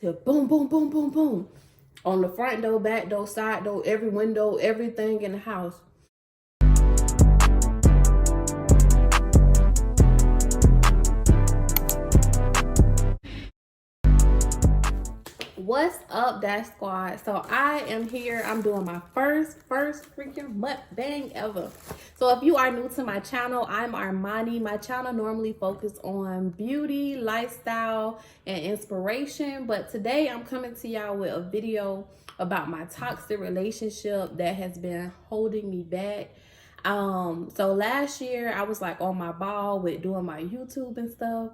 to boom, boom, boom, boom, boom. On the front door, back door, side door, every window, everything in the house. What's up, Dash Squad? So I am here. I'm doing my first freaking mukbang ever. So if you are new to my channel, I'm Armani. My channel normally focuses on beauty, lifestyle, and inspiration. But today I'm coming to y'all with a video about my toxic relationship that has been holding me back. So last year I was like on my ball with doing my YouTube and stuff.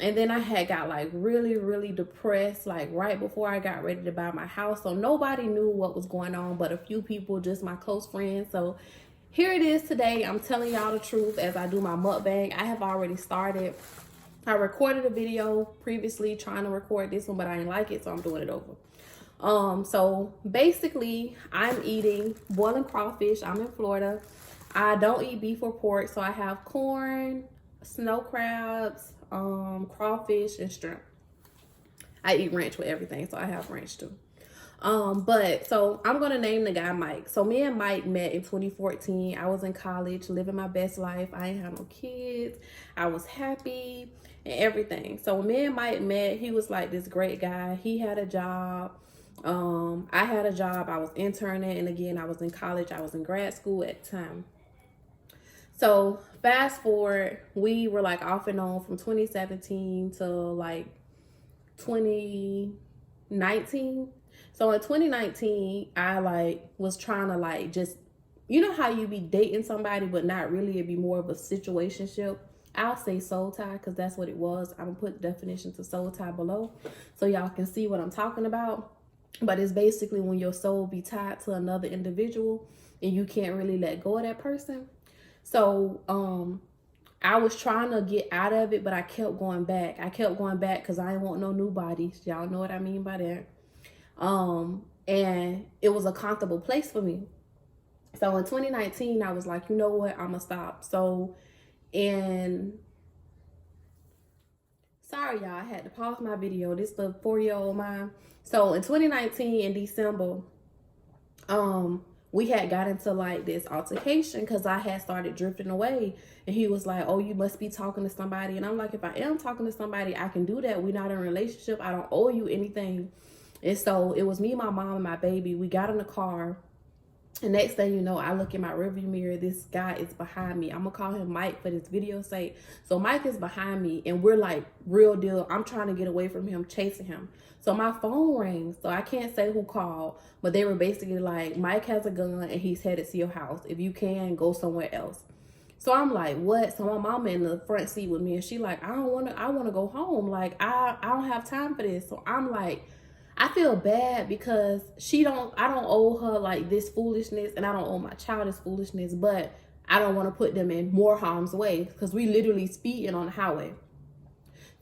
And then I had got like really depressed like right before I got ready to buy my house. So nobody knew what was going on but a few people, just my close friends. So here it is today. I'm telling y'all the truth as I do my mukbang. I have already started. I recorded a video previously trying to record this one, but I didn't like it, so I'm doing it over. So basically I'm eating boiling crawfish. I'm in Florida. I don't eat beef or pork, so I have corn, snow crabs, crawfish, and shrimp. I eat ranch with everything, so I have ranch too. But so I'm gonna name the guy Mike. So me and Mike met in 2014. I was in college, living my best life. I ain't had no kids. I was happy and everything. So when me and Mike met, he was like this great guy. He had a job. I had a job. I was interning, and again, I was in college. I was in grad school at the time. So fast forward, we were like off and on from 2017 to like 2019. So in 2019, I like was trying to like just, you know how you be dating somebody, but not really, it'd be more of a situationship. I'll say soul tie because that's what it was. I'm gonna put the definition to soul tie below so y'all can see what I'm talking about. But it's basically when your soul be tied to another individual and you can't really let go of that person. So I was trying to get out of it, but I kept going back. I kept going back because I didn't want no new bodies. Y'all know what I mean by that. And it was a comfortable place for me. So in 2019, I was like, you know what? I'm gonna stop. So sorry y'all, I had to pause my video. This is the 4-year-old mine. So in 2019 in December, we had got into like this altercation because I had started drifting away, and he was like, oh, you must be talking to somebody. And I'm like, if I am talking to somebody, I can do that. We're not in a relationship. I don't owe you anything. And so it was me, my mom, and my baby. We got in the car. The next thing you know, I look in my rearview mirror. This guy is behind me. I'm gonna call him Mike for this video's sake. So Mike is behind me, and we're like real deal. I'm trying to get away from him, chasing him. So my phone rings. So I can't say who called, but they were basically like, Mike has a gun and he's headed to your house. If you can, go somewhere else. So I'm like, what? So my mama in the front seat with me, and she like, I want to go home. Like I don't have time for this. So I'm like, I feel bad because I don't owe her like this foolishness, and I don't owe my child this foolishness, but I don't want to put them in more harm's way because we literally speeding on the highway.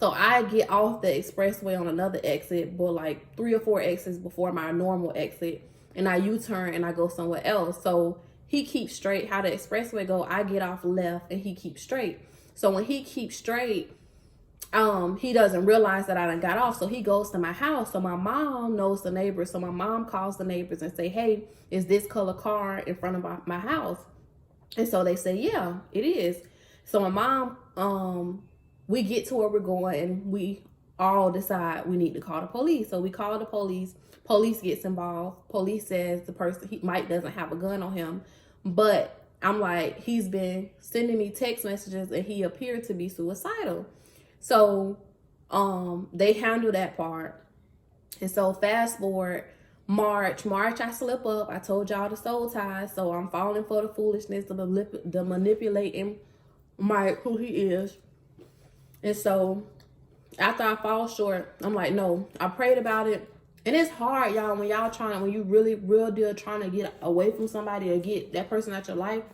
So I get off the expressway on another exit, but like 3 or 4 exits before my normal exit, and I U-turn and I go somewhere else. So he keeps straight. How the expressway go, I get off left and he keeps straight. So when he keeps straight, he doesn't realize that I done got off, so he goes to my house. So my mom knows the neighbors, so my mom calls the neighbors and say, hey, is this color car in front of my house? And so they say, yeah, it is. So my mom, we get to where we're going, and we all decide we need to call the police. So we call the police. Police gets involved. Police says Mike doesn't have a gun on him, but I'm like, he's been sending me text messages and he appeared to be suicidal. So they handle that part. And so fast forward, March I slip up. I told y'all the soul ties. So I'm falling for the foolishness, the manipulating Mike, who he is. And so after I fall short, I'm like, no, I prayed about it. And it's hard, y'all, when you really real deal trying to get away from somebody or get that person out your life.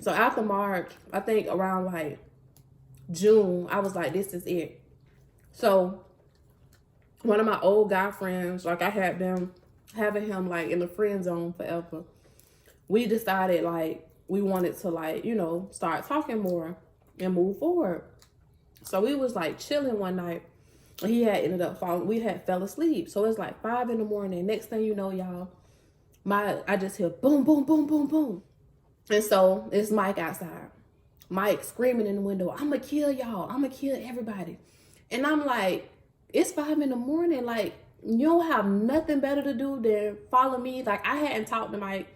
So after March, I think around like June, I was like, this is it. So one of my old guy friends, like I had been having him like in the friend zone forever. We decided like we wanted to like, you know, start talking more and move forward. So we was like chilling one night, He had ended up falling. We had fell asleep. So it's like 5 in the morning. Next thing you know, y'all, I just hear boom, boom, boom, boom, boom. And so it's Mike outside. Mike screaming in the window, I'm going to kill y'all. I'm going to kill everybody. And I'm like, it's 5 in the morning. Like, you don't have nothing better to do than follow me. Like, I hadn't talked to Mike.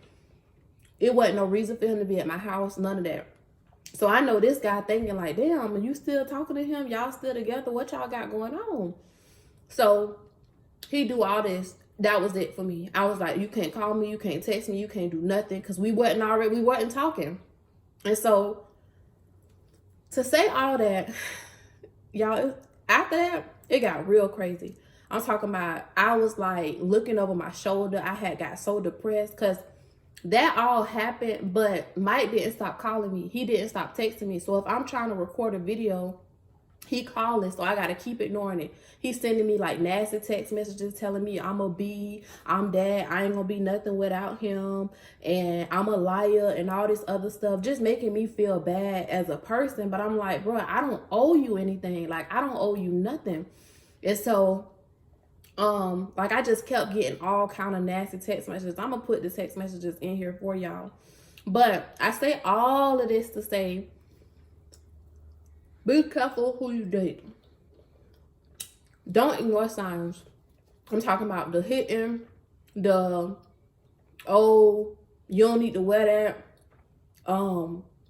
It wasn't no reason for him to be at my house. None of that. So I know this guy thinking like, damn, are you still talking to him? Y'all still together? What y'all got going on? So he do all this. That was it for me. I was like, you can't call me. You can't text me. You can't do nothing. Because we wasn't talking. And so to say all that, y'all, after that, it got real crazy. I'm talking about, I was like looking over my shoulder. I had got so depressed because that all happened, but Mike didn't stop calling me. He didn't stop texting me. So if I'm trying to record a video, he calling, so I got to keep ignoring it. He's sending me like nasty text messages telling me I'm that, I ain't gonna be nothing without him, and I'm a liar and all this other stuff, just making me feel bad as a person. But I'm like, bro, I don't owe you anything. Like, I don't owe you nothing. And so like I just kept getting all kind of nasty text messages. I'm gonna put the text messages in here for y'all. But I say all of this to say, be careful who you date. Don't ignore signs. I'm talking about the hitting, the, oh, you don't need to wear that.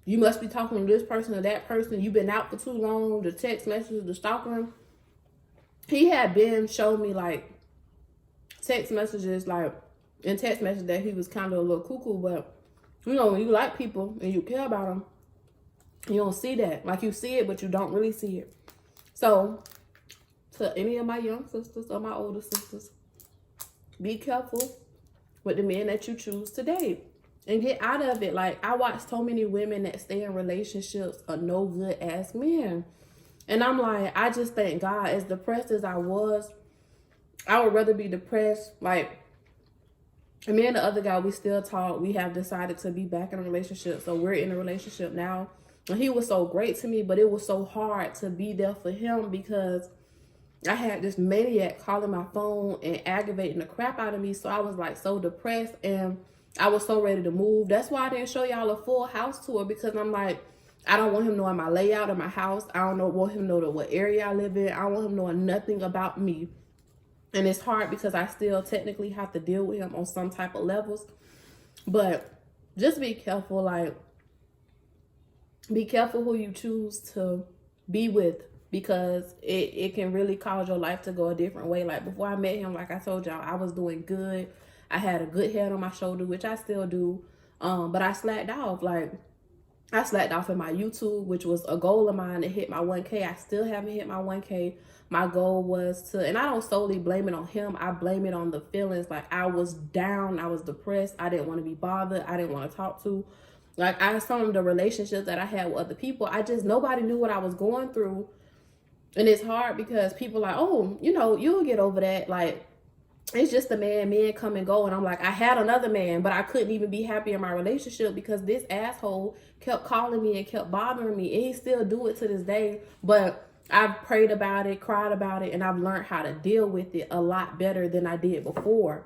You must be talking to this person or that person. You've been out for too long. The text messages, the stalking. He had been showing me like text messages, like in text messages that he was kind of a little cuckoo. But you know, when you like people and you care about them, you don't see that. Like, you see it, but you don't really see it. So to any of my young sisters or my older sisters, be careful with the men that you choose to date and get out of it. Like, I watch so many women that stay in relationships are no good ass men. And I'm like, I just thank God, as depressed as I was, I would rather be depressed. Like, me and the other guy, we still talk. We have decided to be back in a relationship. So we're in a relationship now. And he was so great to me, but it was so hard to be there for him because I had this maniac calling my phone and aggravating the crap out of me. So I was like so depressed and I was so ready to move. That's why I didn't show y'all a full house tour, because I'm like, I don't want him knowing my layout of my house. I don't want him knowing what area I live in. I don't want him knowing nothing about me. And it's hard because I still technically have to deal with him on some type of levels. But just be careful. Like, be careful who you choose to be with, because it can really cause your life to go a different way. Like, before I met him, like I told y'all, I was doing good. I had a good head on my shoulder, which I still do. But I slacked off. Like, I slacked off in my YouTube, which was a goal of mine to hit my 1K. I still haven't hit my 1K. My goal was to, and I don't solely blame it on him. I blame it on the feelings. Like, I was down. I was depressed. I didn't want to be bothered. I didn't want to talk to. Like, some of the relationships that I had with other people, nobody knew what I was going through. And it's hard because people are like, oh, you know, you'll get over that. Like, it's just a man. Men come and go. And I'm like, I had another man, but I couldn't even be happy in my relationship because this asshole kept calling me and kept bothering me. And he still do it to this day. But I've prayed about it, cried about it, and I've learned how to deal with it a lot better than I did before.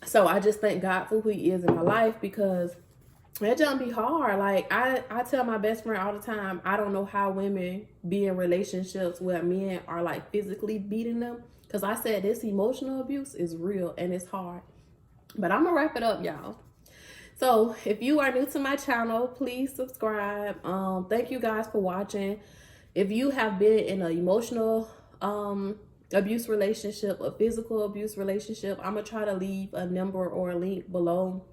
So I just thank God for who he is in my life, because that don't be hard. Like, I tell my best friend all the time, I don't know how women be in relationships where men are like physically beating them. Because I said this emotional abuse is real and it's hard. But I'm going to wrap it up, y'all. So if you are new to my channel, please subscribe. Thank you guys for watching. If you have been in an emotional abuse relationship, a physical abuse relationship, I'm going to try to leave a number or a link below.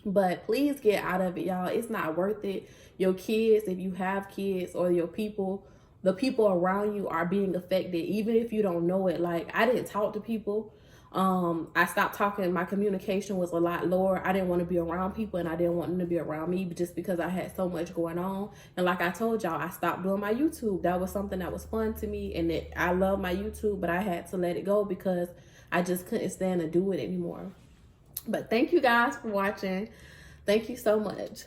But please get out of it, y'all. It's not worth it. Your kids, if you have kids, or your people, the people around you are being affected, even if you don't know it. Like, I didn't talk to people. I stopped talking. My communication was a lot lower. I didn't want to be around people, and I didn't want them to be around me, just because I had so much going on. And like I told y'all, I stopped doing my YouTube. That was something that was fun to me, and I love my YouTube, but I had to let it go because I just couldn't stand to do it anymore. But thank you guys for watching. Thank you so much.